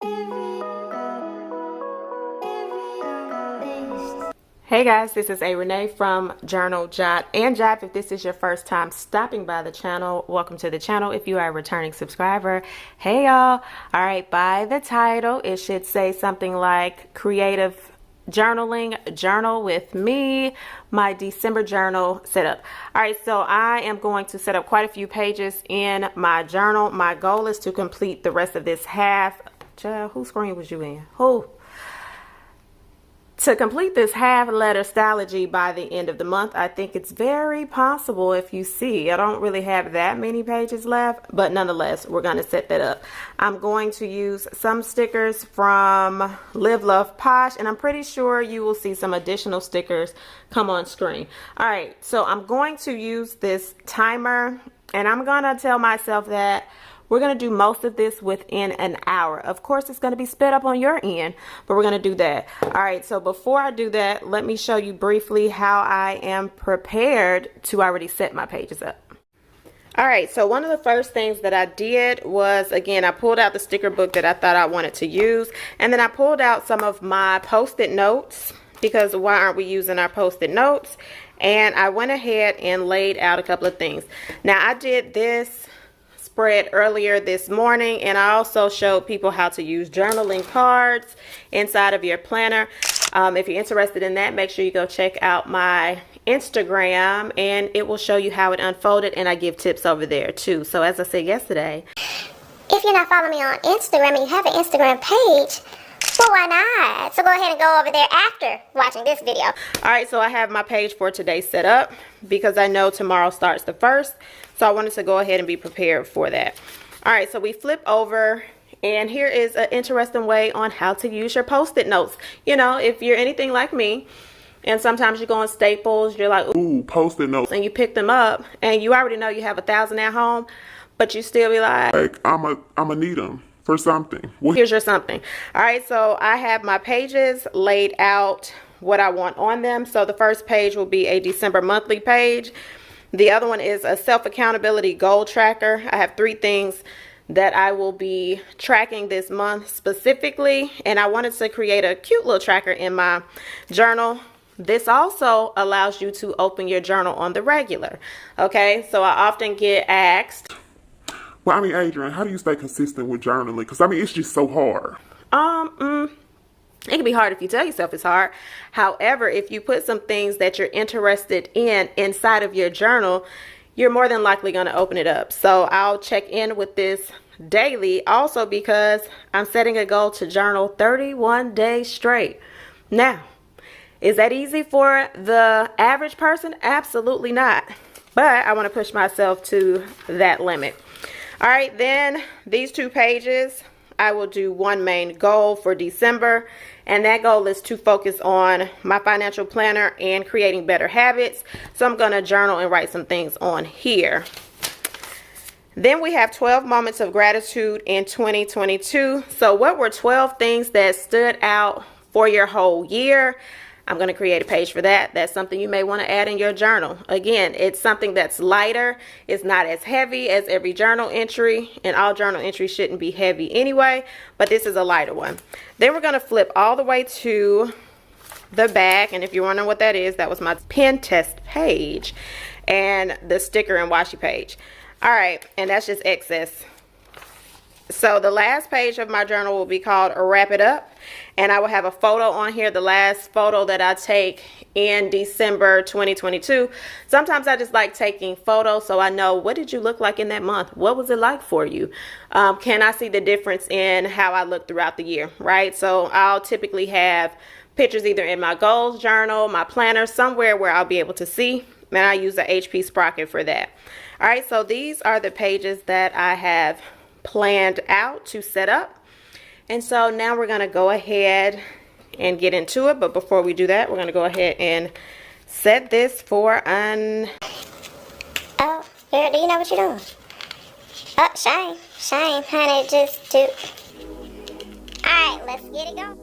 Hey guys, this is A Renee from Journal, Jot, and Jot. If this is your first time stopping by the channel, welcome to the channel. If you are a returning subscriber, hey y'all. Alright, by the title, it should say something like Creative Journaling, Journal with Me, my December journal setup. Alright, so I am going to set up quite a few pages in my journal. My goal is to complete the rest of this half. Child, whose screen was you in? Who? To complete this half letter Stalogy by the end of the month. I think it's very possible. If you see, I don't really have that many pages left, but nonetheless, we're going to set that up. I'm going to use some stickers from Live Love Posh, and I'm pretty sure you will see some additional stickers come on screen. All right, so I'm going to use this timer, and I'm going to tell myself that we're going to do most of this within an hour. Of course, it's going to be sped up on your end, but we're going to do that. All right, so before I do that, let me show you briefly how I am prepared to already set my pages up. All right, so one of the first things that I did was, again, I pulled out the sticker book that I thought I wanted to use, and then I pulled out some of my Post-it notes, because why aren't we using our Post-it notes? And I went ahead and laid out a couple of things. Now, I did this spread earlier this morning, and I also showed people how to use journaling cards inside of your planner. If you're interested in that, make sure you go check out my Instagram, and it will show you how it unfolded, and I give tips over there too. So as I said yesterday, if you're not following me on Instagram and you have an Instagram page, well, why not? So go ahead and go over there after watching this video. All right, so I have my page for today set up because I know tomorrow starts the 1st. So I wanted to go ahead and be prepared for that. All right, so we flip over, and here is an interesting way on how to use your Post-it notes. You know, if you're anything like me, and sometimes you go on Staples, you're like, ooh, Post-it notes, and you pick them up, and you already know you have 1,000 at home, but you still be like I'ma need them for something. Well, here's your something. All right, so I have my pages laid out what I want on them. So the first page will be a December monthly page. The other one is a self-accountability goal tracker. I have 3 things that I will be tracking this month specifically, and I wanted to create a cute little tracker in my journal. This also allows you to open your journal on the regular. Okay, so I often get asked, well, I mean, Adrian, how do you stay consistent with journaling? Because I mean, it's just so hard. It can be hard if you tell yourself it's hard. However, if you put some things that you're interested in inside of your journal, you're more than likely going to open it up. So I'll check in with this daily, also because I'm setting a goal to journal 31 days straight. Now, is that easy for the average person? Absolutely not. But I want to push myself to that limit. All right, then these 2 pages, I will do one main goal for December, and that goal is to focus on my financial planner and creating better habits. So I'm going to journal and write some things on here. Then we have 12 moments of gratitude in 2022. So what were 12 things that stood out for your whole year? I'm going to create a page for that. That's something you may want to add in your journal. Again, it's something that's lighter. It's not as heavy as every journal entry, and all journal entries shouldn't be heavy anyway, but this is a lighter one. Then we're going to flip all the way to the back, and if you're wondering what that is, that was my pen test page and the sticker and washi page. All right, and that's just excess. So the last page of my journal will be called Wrap It Up, and I will have a photo on here, the last photo that I take in December 2022. Sometimes I just like taking photos so I know, what did you look like in that month? What was it like for you? Can I see the difference in how I look throughout the year, right? So I'll typically have pictures either in my goals journal, my planner, somewhere where I'll be able to see, and I use the HP Sprocket for that. All right, so these are the pages that I have planned out to set up, and so now we're going to go ahead and get into it. But before we do that, we're going to go ahead and set this for oh, girl, do you know what you're doing? Oh, shame, honey, just do. All right, let's get it going.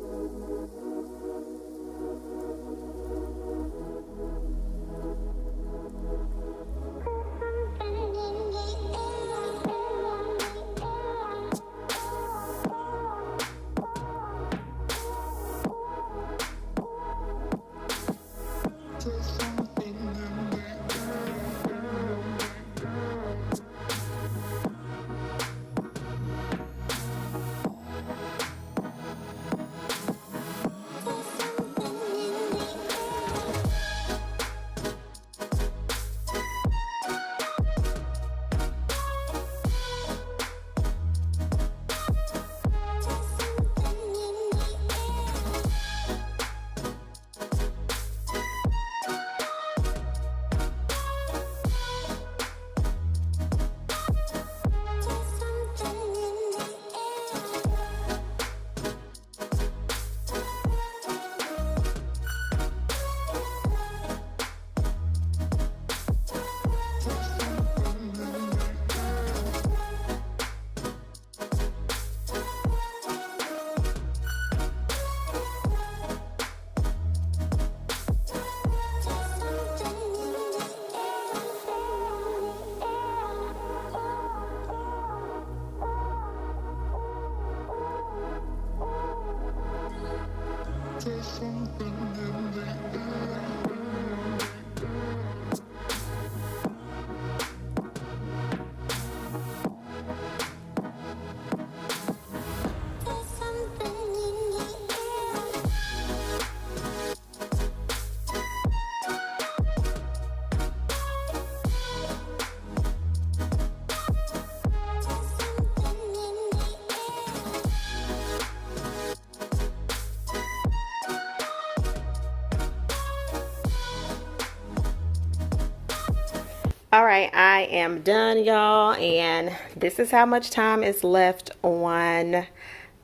All right, I am done, y'all, and this is how much time is left on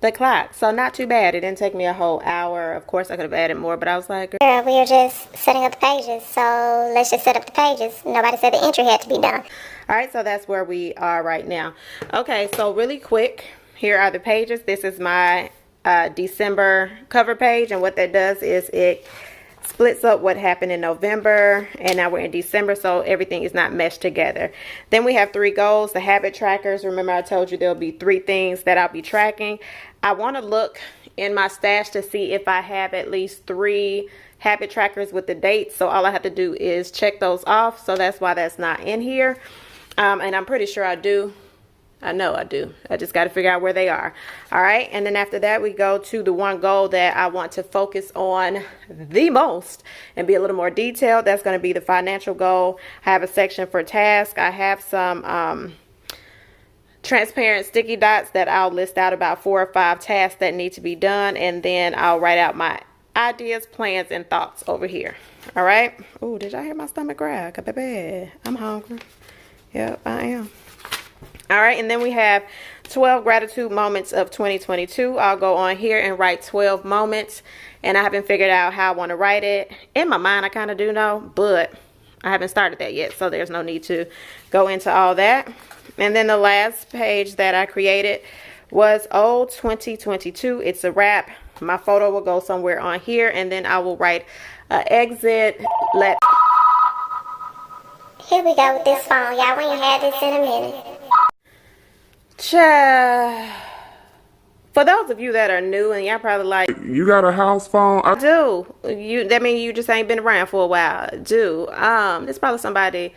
the clock. So not too bad. It didn't take me a whole hour. Of course, I could have added more, but I was like, Girl, we are just setting up the pages, so let's just set up the pages. Nobody said the entry had to be done. all right, so that's where we are right now. Okay, so really quick, here are the pages. This is my December cover page, and what that does is it splits up what happened in November, and now we're in December, so everything is not meshed together. Then we have 3 goals, the habit trackers. Remember, I told you there'll be 3 things that I'll be tracking. I want to look in my stash to see if I have at least 3 habit trackers with the dates, so all I have to do is check those off. So that's why that's not in here, and I'm pretty sure I do. I know I do. I just got to figure out where they are. All right. And then after that, we go to the one goal that I want to focus on the most and be a little more detailed. That's going to be the financial goal. I have a section for tasks. I have some transparent sticky dots that I'll list out about 4 or 5 tasks that need to be done. And then I'll write out my ideas, plans, and thoughts over here. All right. Oh, did y'all hear my stomach growl? Baby, I'm hungry. Yep, I am. All right, and then we have 12 gratitude moments of 2022. I'll go on here and write 12 moments, and I haven't figured out how I want to write it. In my mind, I kind of do know, but I haven't started that yet, so there's no need to go into all that. And then the last page that I created was 2022. It's a wrap. My photo will go somewhere on here, and then I will write exit. Here we go with this phone, y'all. We ain't had this in a minute. For those of you that are new, and y'all probably like, you got a house phone? I do. That means you just ain't been around for a while. I do. There's probably somebody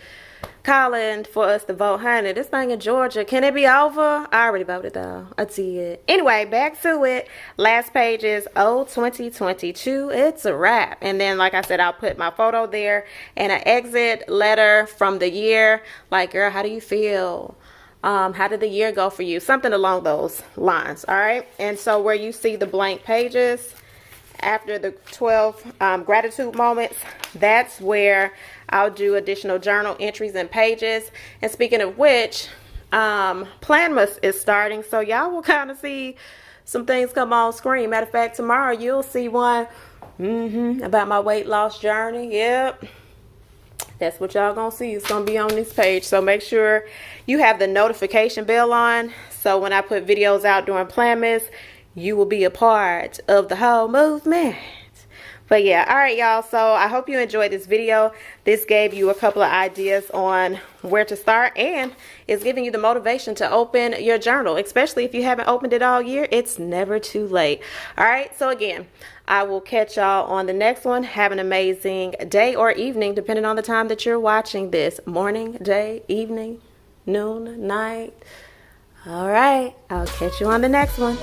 calling for us to vote. Honey, this thing in Georgia, can it be over? I already voted though. I see it. Anyway, back to it. Last page is 2022. It's a wrap. And then, like I said, I'll put my photo there and an exit letter from the year. Like, girl, how do you feel? How did the year go for you? Something along those lines. All right. And so where you see the blank pages after the 12 gratitude moments, that's where I'll do additional journal entries and pages. And speaking of which, Planmas is starting, so y'all will kind of see some things come on screen. Matter of fact, tomorrow you'll see one about my weight loss journey. Yep. That's what y'all gonna see. It's gonna be on this page. So make sure you have the notification bell on, so when I put videos out during Planmas, you will be a part of the whole movement. But yeah, all right, y'all. So I hope you enjoyed this video. This gave you a couple of ideas on where to start, and it's giving you the motivation to open your journal, especially if you haven't opened it all year. It's never too late. All right. So again, I will catch y'all on the next one. Have an amazing day or evening, depending on the time that you're watching this. Morning, day, evening, noon, night. All right. I'll catch you on the next one.